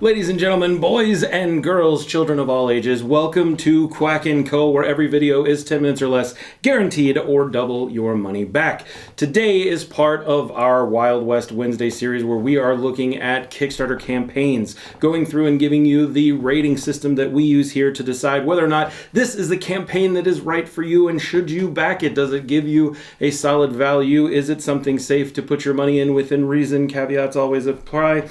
Ladies and gentlemen, boys and girls, children of all ages, welcome to Quack Co, where every video is 10 minutes or less, guaranteed, or double your money back. Today is part of our Wild West Wednesday series where we are looking at Kickstarter campaigns, going through and giving you the rating system that we use here to decide whether or not this is the campaign that is right for you and should you back it. Does it give you a solid value? Is it something safe to put your money in within reason? Caveats always apply.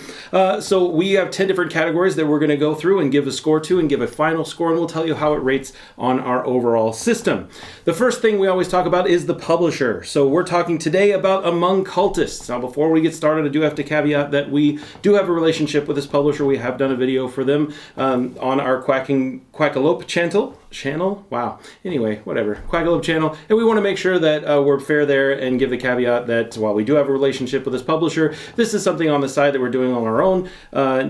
So we have 10 different categories that we're going to go through and give a score to and give a final score, and we'll tell you how it rates on our overall system. The first thing we always talk about is the publisher. So we're talking today about Among Cultists. Now before we get started, I do have to caveat that we do have a relationship with this publisher. We have done a video for them on our Quackalope channel. Wow. Anyway, whatever. Quackalope channel. And we want to make sure that we're fair there and give the caveat that while we do have a relationship with this publisher, this is something on the side that we're doing on our own.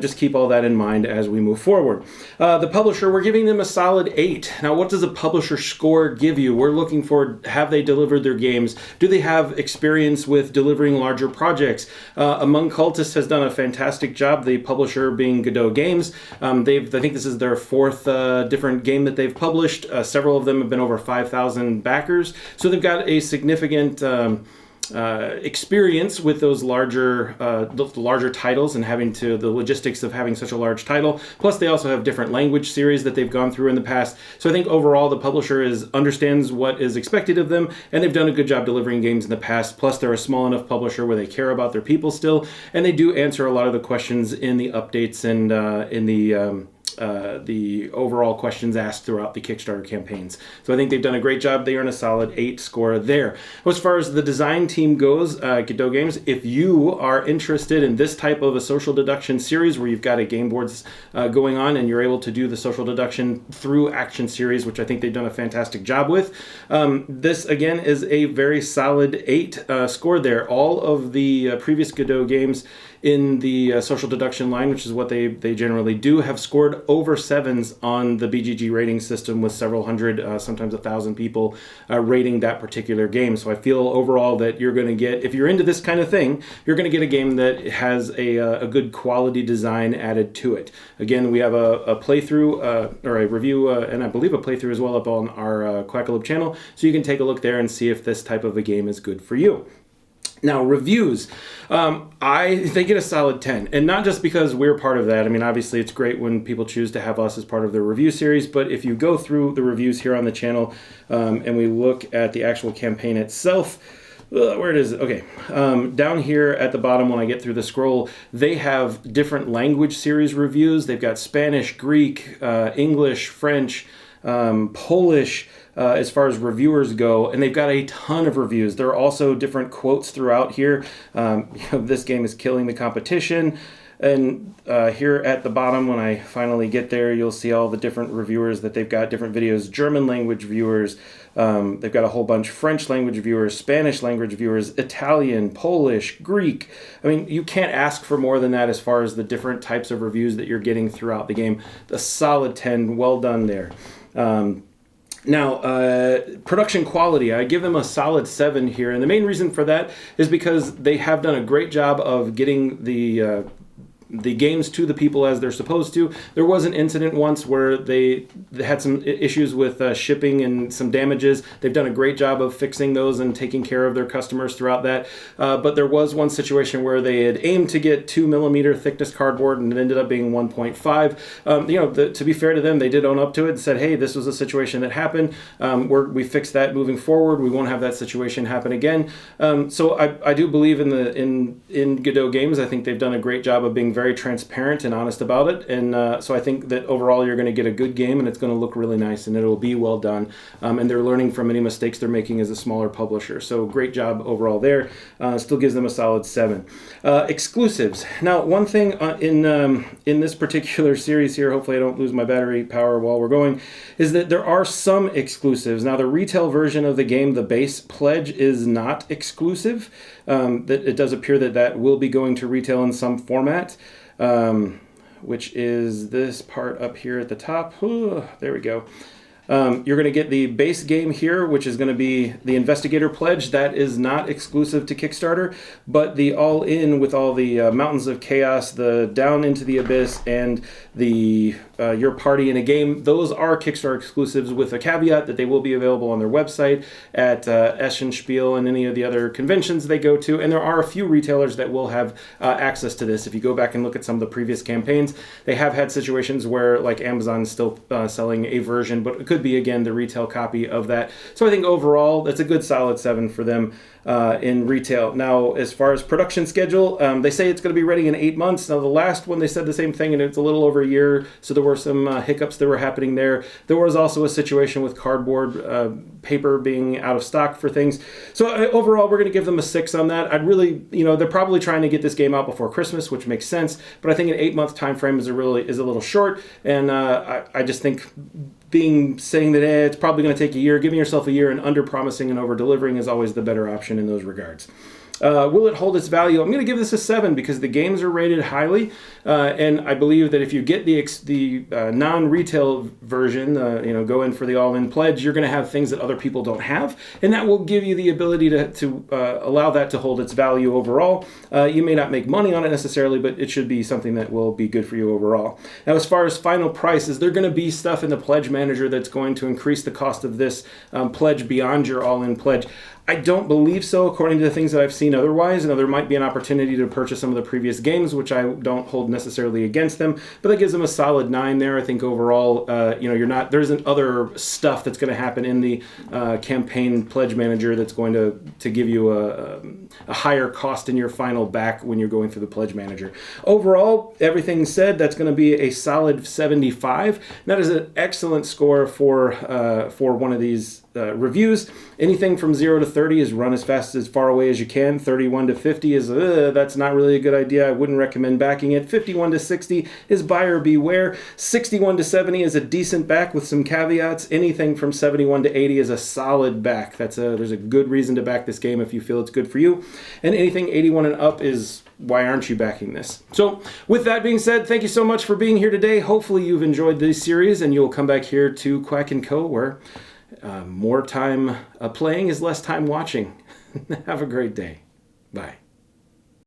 Just keep all that in mind as we move forward. The publisher, we're giving them a solid 8. Now, what does a publisher score give you? We're looking for, have they delivered their games? Do they have experience with delivering larger projects? Among Cultists has done a fantastic job, the publisher being Godot Games. I think this is their 4th different game that they've published. Several of them have been over 5,000 backers. So they've got a significant experience with those larger titles and the logistics of having such a large title. Plus they also have different language series that they've gone through in the past. So I think overall the publisher understands what is expected of them, and they've done a good job delivering games in the past. Plus they're a small enough publisher where they care about their people still, and they do answer a lot of the questions in the updates and in the overall questions asked throughout the Kickstarter campaigns. So I think they've done a great job. They earn a solid 8 score there. As far as the design team goes, Godot Games, if you are interested in this type of a social deduction series where you've got a game boards going on and you're able to do the social deduction through action series, which I think they've done a fantastic job with, this again is a very solid 8 score there. All of the previous Godot games in the social deduction line, which is what they generally do, have scored over 7s on the BGG rating system, with several hundred, sometimes 1,000 people rating that particular game. So I feel overall that you're going to get, if you're into this kind of thing, you're going to get a game that has a good quality design added to it. Again, we have a playthrough or a review and I believe a playthrough as well up on our Quackalope channel, so you can take a look there and see if this type of a game is good for you. Now, reviews, they get a solid 10, and not just because we're part of that. I mean, obviously it's great when people choose to have us as part of their review series, but if you go through the reviews here on the channel and we look at the actual campaign itself, where it is, okay, down here at the bottom when I get through the scroll, they have different language series reviews. They've got Spanish, Greek, English, French, Polish, as far as reviewers go, and they've got a ton of reviews. There are also different quotes throughout here. This game is killing the competition. And here at the bottom, when I finally get there, you'll see all the different reviewers that they've got, different videos, German language viewers. They've got a whole bunch, French language viewers, Spanish language viewers, Italian, Polish, Greek. I mean, you can't ask for more than that as far as the different types of reviews that you're getting throughout the game. A solid 10, well done there. Now, production quality, I give them a solid 7 here, and the main reason for that is because they have done a great job of getting the games to the people as they're supposed to. There was an incident once where they had some issues with shipping and some damages. They've done a great job of fixing those and taking care of their customers throughout that. But there was one situation where they had aimed to get 2mm thickness cardboard and it ended up being 1.5. To be fair to them, they did own up to it and said, hey, this was a situation that happened. We fixed that moving forward. We won't have that situation happen again. So I do believe in Godot Games. I think they've done a great job of being very transparent and honest about it, and so I think that overall you're going to get a good game, and it's going to look really nice, and it'll be well done, and they're learning from any mistakes they're making as a smaller publisher. So great job overall there. Still gives them a solid 7. Exclusives. Now, one thing in this particular series here, hopefully I don't lose my battery power while we're going, is that there are some exclusives. Now, the retail version of the game, the base pledge, is not exclusive. That it does appear that will be going to retail in some format. Which is this part up here at the top. Ooh, there we go. You're going to get the base game here, which is going to be the Investigator Pledge. That is not exclusive to Kickstarter, but the all-in with all the Mountains of Chaos, the Down into the Abyss, and the Your Party in a Game, those are Kickstarter exclusives, with a caveat that they will be available on their website at Eschenspiel and any of the other conventions they go to. And there are a few retailers that will have access to this. If you go back and look at some of the previous campaigns, they have had situations where, like, Amazon is still selling a version, but it could be, again, the retail copy of that. So I think overall, that's a good solid 7 for them in retail. Now, as far as production schedule, they say it's going to be ready in 8 months. Now, the last one, they said the same thing, and it's a little over a year, so there were some hiccups that were happening there. There was also a situation with cardboard paper being out of stock for things. So overall, we're going to give them a 6 on that. I'd really, they're probably trying to get this game out before Christmas, which makes sense, but I think an 8-month time frame is a little short, and I just think saying that it's probably going to take a year, giving yourself a year and under-promising and over-delivering is always the better option in those regards. Will it hold its value? I'm going to give this a 7 because the games are rated highly, and I believe that if you get the non-retail version, go in for the all-in pledge, you're going to have things that other people don't have, and that will give you the ability to allow that to hold its value overall. You may not make money on it necessarily, but it should be something that will be good for you overall. Now, as far as final price, is there going to be stuff in the pledge manager that's going to increase the cost of this pledge beyond your all-in pledge? I don't believe so, according to the things that I've seen otherwise. There might be an opportunity to purchase some of the previous games, which I don't hold necessarily against them, but that gives them a solid 9 there. I think overall, there isn't other stuff that's going to happen in the campaign pledge manager that's going to give you a higher cost in your final back when you're going through the pledge manager. Overall, everything said, that's going to be a solid 75. That is an excellent score for one of these reviews. Anything from 0 to 30 is run as fast as far away as you can. 31 to 50 is that's not really a good idea. I wouldn't recommend backing it. 51 to 60 is buyer beware. 61 to 70 is a decent back with some caveats. Anything from 71 to 80 is a solid back. There's a good reason to back this game if you feel it's good for you. And anything 81 and up is why aren't you backing this? So with that being said, thank you so much for being here today. Hopefully you've enjoyed this series and you'll come back here to Quack Co, where more time playing is less time watching. Have a great day. Bye.